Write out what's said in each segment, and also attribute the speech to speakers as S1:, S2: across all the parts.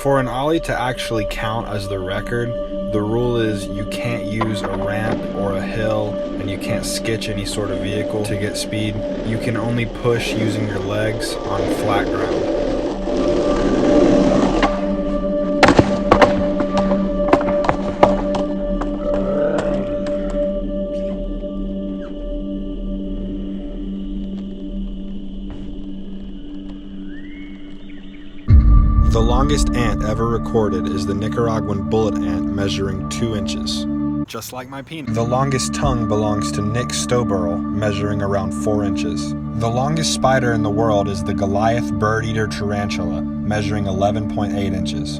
S1: For an ollie to actually count as the record, the rule is you can't use a ramp or a hill, and you can't skitch any sort of vehicle to get speed. You can only push using your legs on flat ground. The longest ant ever recorded is the Nicaraguan bullet ant, measuring 2 inches. Just like my penis. The longest tongue belongs to Nick Stoberl, measuring around 4 inches. The longest spider in the world is the Goliath bird-eater tarantula, measuring 11.8 inches.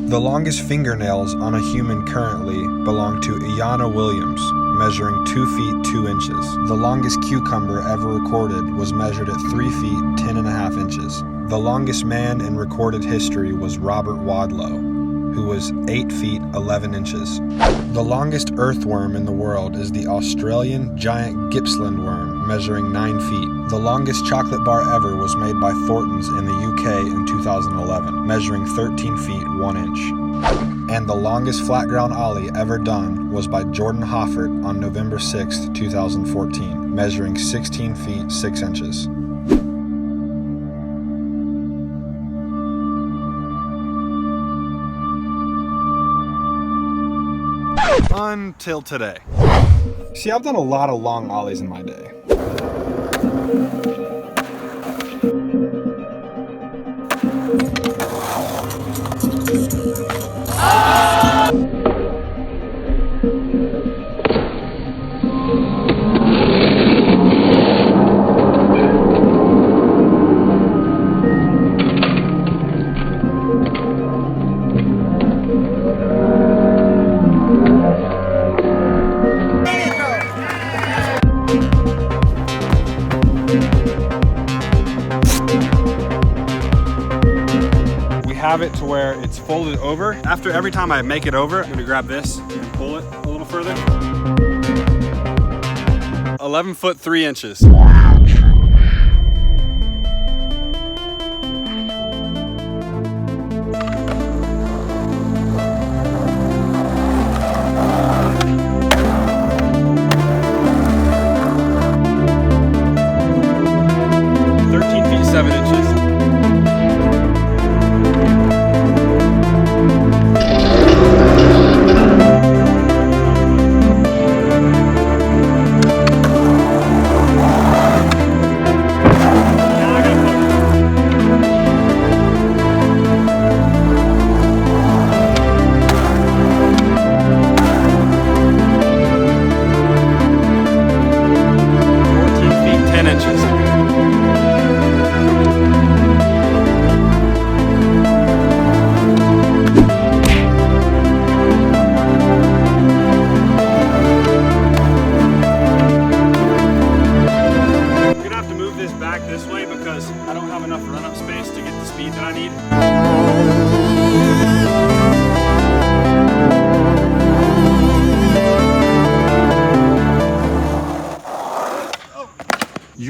S1: The longest fingernails on a human currently belong to Iana Williams, measuring 2 feet 2 inches. The longest cucumber ever recorded was measured at 3 feet 10.5 inches. The longest man in recorded history was Robert Wadlow, who was 8 feet 11 inches. The longest earthworm in the world is the Australian giant Gippsland worm, measuring 9 feet. The longest chocolate bar ever was made by Thornton's in the UK in 2011, measuring 13 feet 1 inch. And the longest flat ground ollie ever done was by Jordan Hoffert on November 6, 2014, measuring 16 feet 6 inches. Until today. See, I've done a lot of long ollies in my day. Have it to where it's folded over. After every time I make it over, I'm gonna grab this and pull it a little further. 11 foot 3 inches.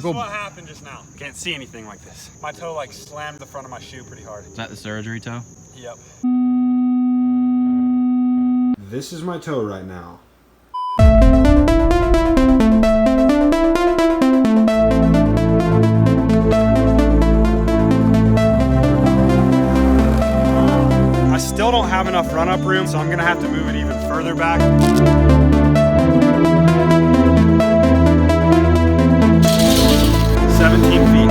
S1: What happened just now? Can't see anything like this. My toe like slammed the front of my shoe pretty hard.
S2: Is that the surgery toe?
S1: Yep. This is my toe right now. I still don't have enough run-up room, so I'm gonna have to move it even further back. 17 feet.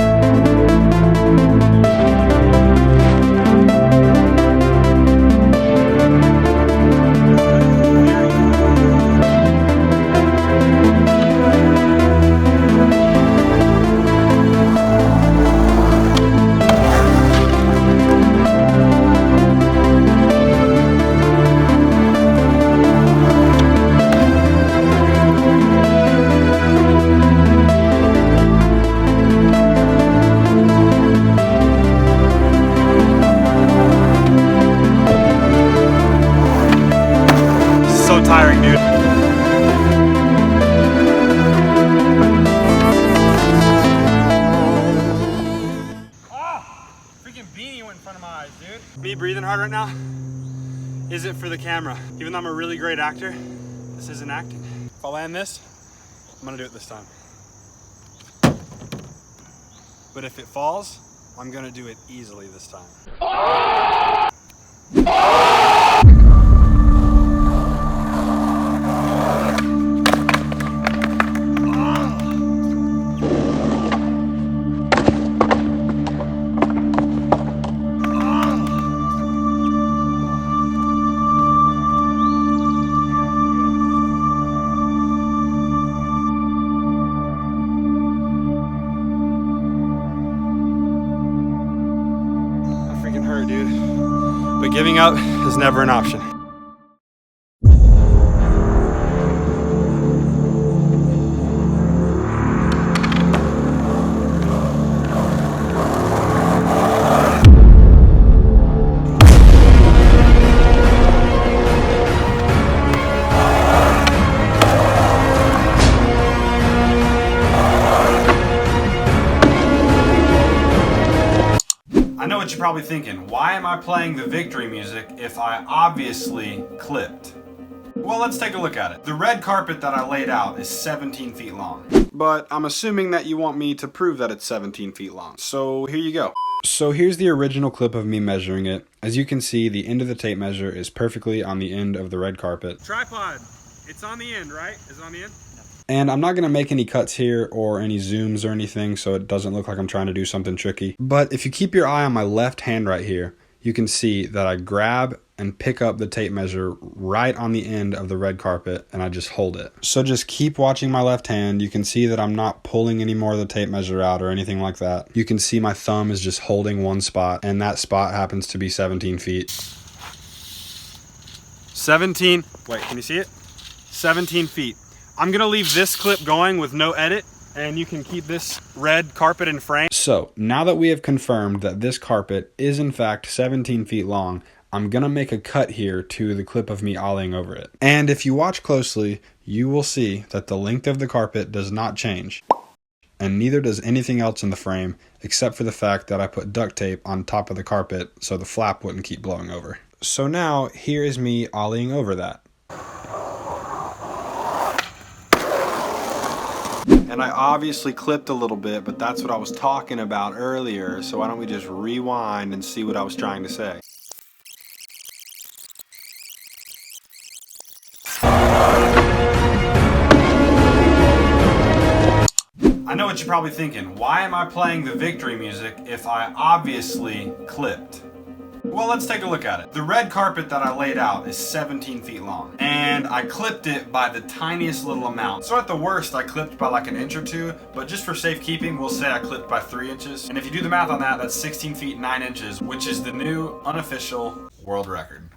S1: Me breathing hard right now isn't for the camera. Even though I'm a really great actor, this isn't acting. If I land this, I'm gonna do it this time. But if it falls, I'm gonna do it easily this time. Dude, but giving up is never an option. I know what you're probably thinking. Why am I playing the victory music if I obviously clipped? Well, let's take a look at it. The red carpet that I laid out is 17 feet long. But I'm assuming that you want me to prove that it's 17 feet long. So here you go. So here's the original clip of me measuring it. As you can see, the end of the tape measure is perfectly on the end of the red carpet. Tripod, it's on the end, right? Is it on the end? And I'm not going to make any cuts here or any zooms or anything so it doesn't look like I'm trying to do something tricky. But if you keep your eye on my left hand right here, you can see that I grab and pick up the tape measure right on the end of the red carpet and I just hold it. So just keep watching my left hand. You can see that I'm not pulling any more of the tape measure out or anything like that. You can see my thumb is just holding one spot and that spot happens to be 17 feet. 17, wait, can you see it? 17 feet. I'm gonna leave this clip going with no edit and you can keep this red carpet in frame. So now that we have confirmed that this carpet is in fact 17 feet long, I'm gonna make a cut here to the clip of me ollieing over it. And if you watch closely, you will see that the length of the carpet does not change. And neither does anything else in the frame, except for the fact that I put duct tape on top of the carpet so the flap wouldn't keep blowing over. So now here is me ollieing over that. And I obviously clipped a little bit, but that's what I was talking about earlier, so why don't we just rewind and see what I was trying to say. I know what you're probably thinking. Why am I playing the victory music if I obviously clipped? Well, let's take a look at it. The red carpet that I laid out is 17 feet long, and I clipped it by the tiniest little amount. So at the worst, I clipped by like an inch or two, but just for safekeeping, we'll say I clipped by 3 inches. And if you do the math on that, that's 16 feet 9 inches, which is the new unofficial world record.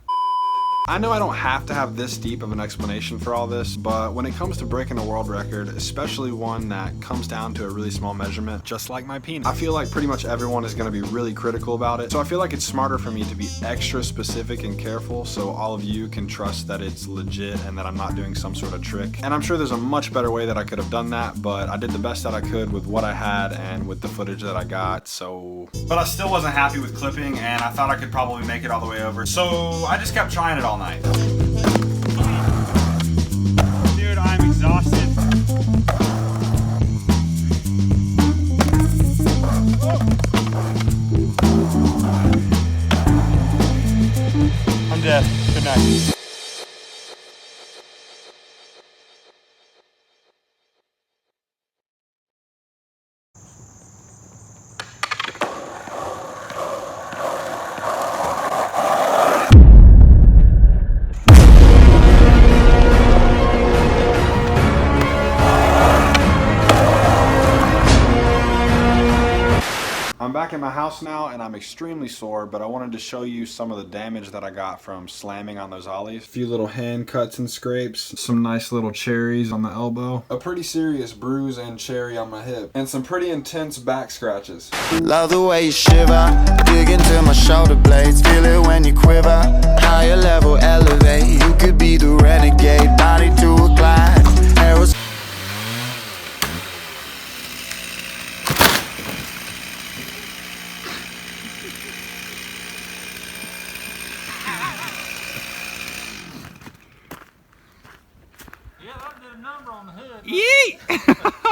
S1: I know I don't have to have this deep of an explanation for all this, but when it comes to breaking a world record, especially one that comes down to a really small measurement, just like my penis, I feel like pretty much everyone is going to be really critical about it. So I feel like it's smarter for me to be extra specific and careful so all of you can trust that it's legit and that I'm not doing some sort of trick. And I'm sure there's a much better way that I could have done that, but I did the best that I could with what I had and with the footage that I got, so... But I still wasn't happy with clipping, and I thought I could probably make it all the way over, so I just kept trying it all night. Dude, I'm exhausted. I'm dead. Good night. I'm back in my house now and I'm extremely sore, but I wanted to show you some of the damage that I got from slamming on those ollies. A few little hand cuts and scrapes, some nice little cherries on the elbow, a pretty serious bruise and cherry on my hip, and some pretty intense back scratches.
S2: Love the way you shiver, dig into my shoulder blades, feel it when you quiver, higher level elevate, you could be the renegade, body to a glide, arrows.
S3: number on the hood.
S4: Yeet!